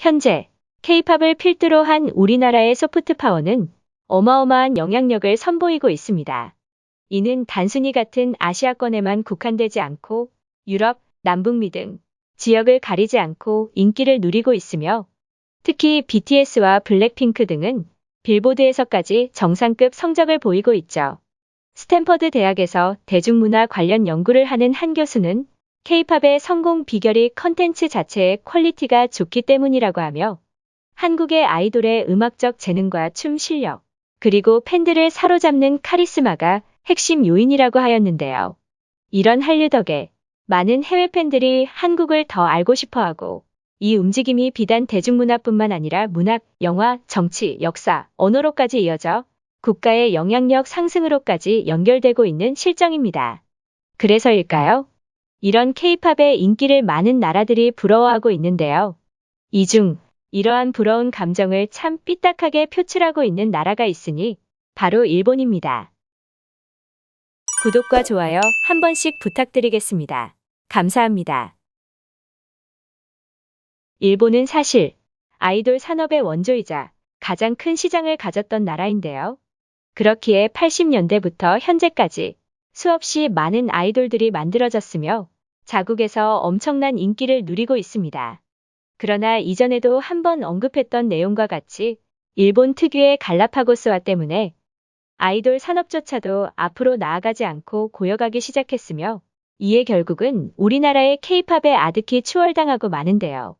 현재 K-팝을 필두로 한 우리나라의 소프트 파워는 어마어마한 영향력을 선보이고 있습니다. 이는 단순히 같은 아시아권에만 국한되지 않고 유럽, 남북미 등 지역을 가리지 않고 인기를 누리고 있으며 특히 BTS와 블랙핑크 등은 빌보드에서까지 정상급 성적을 보이고 있죠. 스탠퍼드 대학에서 대중문화 관련 연구를 하는 한 교수는 K-팝의 성공 비결이 컨텐츠 자체의 퀄리티가 좋기 때문이라고 하며 한국의 아이돌의 음악적 재능과 춤 실력, 그리고 팬들을 사로잡는 카리스마가 핵심 요인이라고 하였는데요. 이런 한류 덕에 많은 해외 팬들이 한국을 더 알고 싶어하고 이 움직임이 비단 대중문화뿐만 아니라 문학, 영화, 정치, 역사, 언어로까지 이어져 국가의 영향력 상승으로까지 연결되고 있는 실정입니다. 그래서일까요? 이런 K-팝의 인기를 많은 나라들이 부러워하고 있는데요. 이 중 이러한 부러운 감정을 참 삐딱하게 표출하고 있는 나라가 있으니 바로 일본입니다. 구독과 좋아요 한 번씩 부탁드리겠습니다. 감사합니다. 일본은 사실 아이돌 산업의 원조이자 가장 큰 시장을 가졌던 나라인데요. 그렇기에 80년대부터 현재까지 수없이 많은 아이돌들이 만들어졌으며 자국에서 엄청난 인기를 누리고 있습니다. 그러나 이전에도 한번 언급했던 내용과 같이 일본 특유의 갈라파고스화 때문에 아이돌 산업조차도 앞으로 나아가지 않고 고여가기 시작했으며 이에 결국은 우리나라의 K-팝에 아득히 추월당하고 마는데요.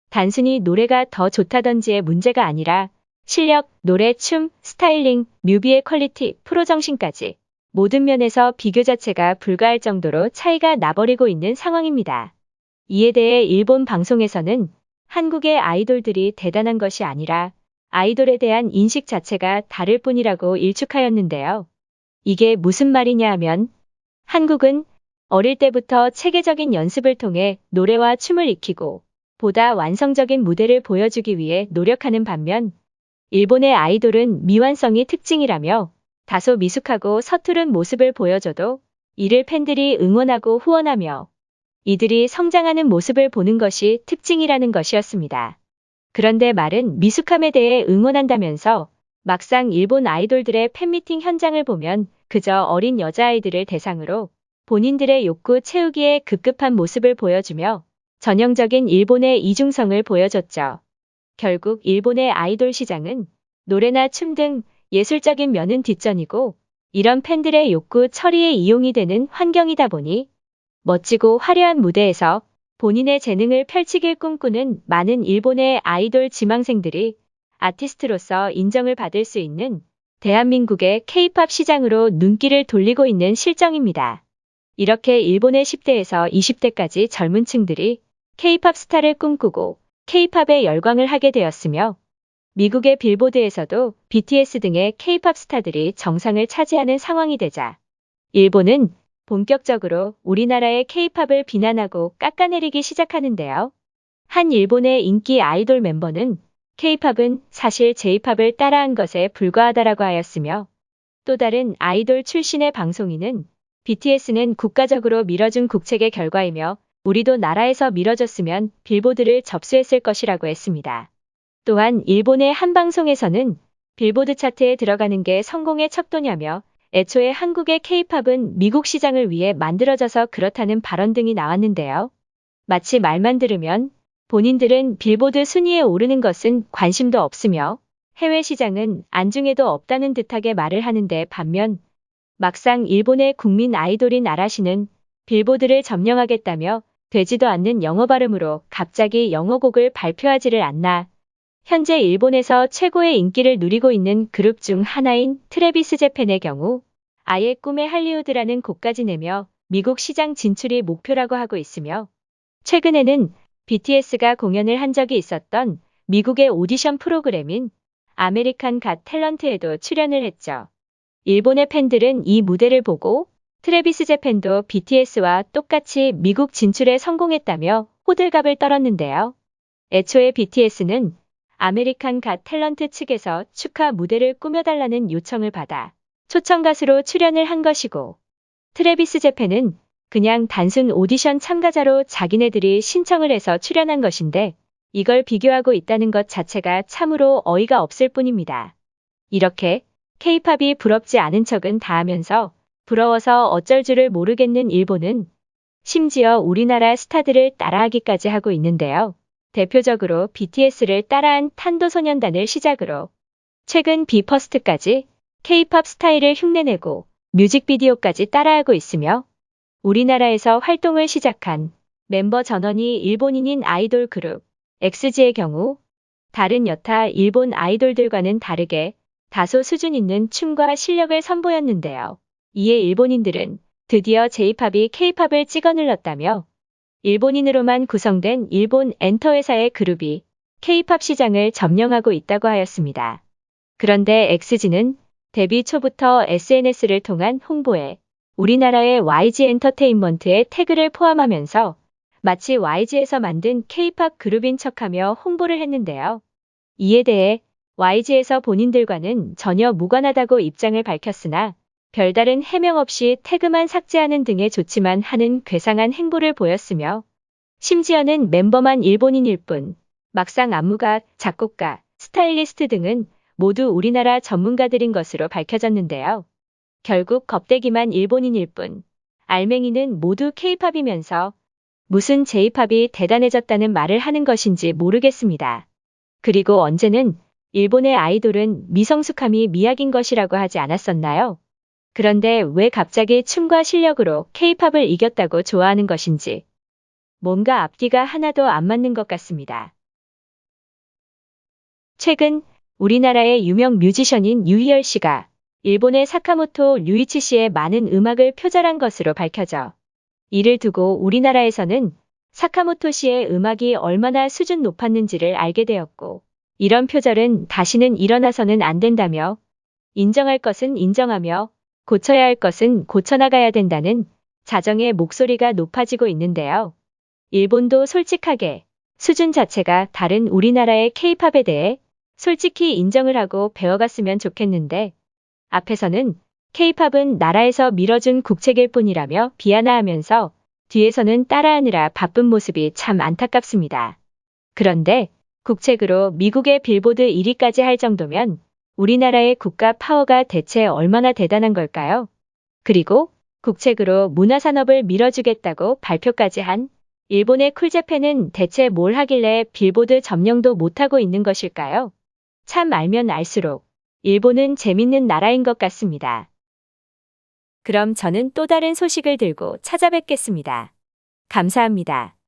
단순히 노래가 더 좋다던지의 문제가 아니라 실력, 노래, 춤, 스타일링, 뮤비의 퀄리티, 프로 정신까지 모든 면에서 비교 자체가 불가할 정도로 차이가 나버리고 있는 상황입니다. 이에 대해 일본 방송에서는 한국의 아이돌들이 대단한 것이 아니라 아이돌에 대한 인식 자체가 다를 뿐이라고 일축하였는데요. 이게 무슨 말이냐 하면 한국은 어릴 때부터 체계적인 연습을 통해 노래와 춤을 익히고 보다 완성적인 무대를 보여주기 위해 노력하는 반면 일본의 아이돌은 미완성이 특징이라며 다소 미숙하고 서투른 모습을 보여줘도 이를 팬들이 응원하고 후원하며 이들이 성장하는 모습을 보는 것이 특징이라는 것이었습니다. 그런데 말은 미숙함에 대해 응원한다면서 막상 일본 아이돌들의 팬미팅 현장을 보면 그저 어린 여자아이들을 대상으로 본인들의 욕구 채우기에 급급한 모습을 보여주며 전형적인 일본의 이중성을 보여줬죠. 결국 일본의 아이돌 시장은 노래나 춤 등 예술적인 면은 뒷전이고 이런 팬들의 욕구 처리에 이용이 되는 환경이다 보니 멋지고 화려한 무대에서 본인의 재능을 펼치길 꿈꾸는 많은 일본의 아이돌 지망생들이 아티스트로서 인정을 받을 수 있는 대한민국의 K-팝 시장으로 눈길을 돌리고 있는 실정입니다. 이렇게 일본의 10대에서 20대까지 젊은 층들이 K-팝 스타를 꿈꾸고 K-팝에 열광을 하게 되었으며 미국의 빌보드에서도 BTS 등의 K-팝 스타들이 정상을 차지하는 상황이 되자 일본은 본격적으로 우리나라의 K-팝을 비난하고 깎아내리기 시작하는데요. 한 일본의 인기 아이돌 멤버는 K-팝은 사실 J-팝을 따라한 것에 불과하다라고 하였으며 또 다른 아이돌 출신의 방송인은 BTS는 국가적으로 밀어준 국책의 결과이며 우리도 나라에서 밀어줬으면 빌보드를 접수했을 것이라고 했습니다. 또한 일본의 한 방송에서는 빌보드 차트에 들어가는 게 성공의 척도냐며 애초에 한국의 K-팝은 미국 시장을 위해 만들어져서 그렇다는 발언 등이 나왔는데요. 마치 말만 들으면 본인들은 빌보드 순위에 오르는 것은 관심도 없으며 해외 시장은 안중에도 없다는 듯하게 말을 하는데 반면 막상 일본의 국민 아이돌인 아라시는 빌보드를 점령하겠다며 되지도 않는 영어 발음으로 갑자기 영어곡을 발표하지를 않나. 현재 일본에서 최고의 인기를 누리고 있는 그룹 중 하나인 트래비스 제펜의 경우 아예 꿈의 할리우드라는 곡까지 내며 미국 시장 진출이 목표라고 하고 있으며 최근에는 BTS가 공연을 한 적이 있었던 미국의 오디션 프로그램인 아메리칸 갓 탤런트에도 출연을 했죠. 일본의 팬들은 이 무대를 보고 트래비스 제펜도 BTS와 똑같이 미국 진출에 성공했다며 호들갑을 떨었는데요. 애초에 BTS는 아메리칸 갓 탤런트 측에서 축하 무대를 꾸며달라는 요청을 받아 초청 가수로 출연을 한 것이고 트래비스 제펜은 그냥 단순 오디션 참가자로 자기네들이 신청을 해서 출연한 것인데 이걸 비교하고 있다는 것 자체가 참으로 어이가 없을 뿐입니다. 이렇게 K-팝이 부럽지 않은 척은 다 하면서 부러워서 어쩔 줄을 모르겠는 일본은 심지어 우리나라 스타들을 따라하기까지 하고 있는데요. 대표적으로 BTS를 따라한 탄도소년단을 시작으로 최근 비퍼스트까지 K-팝 스타일을 흉내내고 뮤직비디오까지 따라하고 있으며 우리나라에서 활동을 시작한 멤버 전원이 일본인인 아이돌 그룹 엑스지의 경우 다른 여타 일본 아이돌들과는 다르게 다소 수준 있는 춤과 실력을 선보였는데요. 이에 일본인들은 드디어 J-팝이 K-팝을 찍어눌렀다며 일본인으로만 구성된 일본 엔터 회사의 그룹이 K-팝 시장을 점령하고 있다고 하였습니다. 그런데 엑스지는 데뷔 초부터 SNS를 통한 홍보에 우리나라의 YG 엔터테인먼트의 태그를 포함하면서 마치 YG에서 만든 K-팝 그룹인 척하며 홍보를 했는데요. 이에 대해 YG에서 본인들과는 전혀 무관하다고 입장을 밝혔으나 별다른 해명 없이 태그만 삭제하는 등의 조치만 하는 괴상한 행보를 보였으며 심지어는 멤버만 일본인일 뿐 막상 안무가, 작곡가, 스타일리스트 등은 모두 우리나라 전문가들인 것으로 밝혀졌는데요. 결국 겁대기만 일본인일 뿐 알맹이는 모두 K-팝이면서 무슨 J-팝이 대단해졌다는 말을 하는 것인지 모르겠습니다. 그리고 언제는 일본의 아이돌은 미성숙함이 미학인 것이라고 하지 않았었나요? 그런데 왜 갑자기 춤과 실력으로 K-팝을 이겼다고 좋아하는 것인지 뭔가 앞뒤가 하나도 안 맞는 것 같습니다. 최근 우리나라의 유명 뮤지션인 유희열 씨가 일본의 사카모토 류이치 씨의 많은 음악을 표절한 것으로 밝혀져 이를 두고 우리나라에서는 사카모토 씨의 음악이 얼마나 수준 높았는지를 알게 되었고 이런 표절은 다시는 일어나서는 안 된다며 인정할 것은 인정하며 고쳐야 할 것은 고쳐나가야 된다는 자정의 목소리가 높아지고 있는데요. 일본도 솔직하게 수준 자체가 다른 우리나라의 K-팝에 대해 솔직히 인정을 하고 배워갔으면 좋겠는데 앞에서는 K-팝은 나라에서 밀어준 국책일 뿐이라며 비하하면서 뒤에서는 따라하느라 바쁜 모습이 참 안타깝습니다. 그런데 국책으로 미국의 빌보드 1위까지 할 정도면 우리나라의 국가 파워가 대체 얼마나 대단한 걸까요? 그리고 국책으로 문화산업을 밀어주겠다고 발표까지 한 일본의 쿨재팬은 대체 뭘 하길래 빌보드 점령도 못하고 있는 것일까요? 참 알면 알수록 일본은 재밌는 나라인 것 같습니다. 그럼 저는 또 다른 소식을 들고 찾아뵙겠습니다. 감사합니다.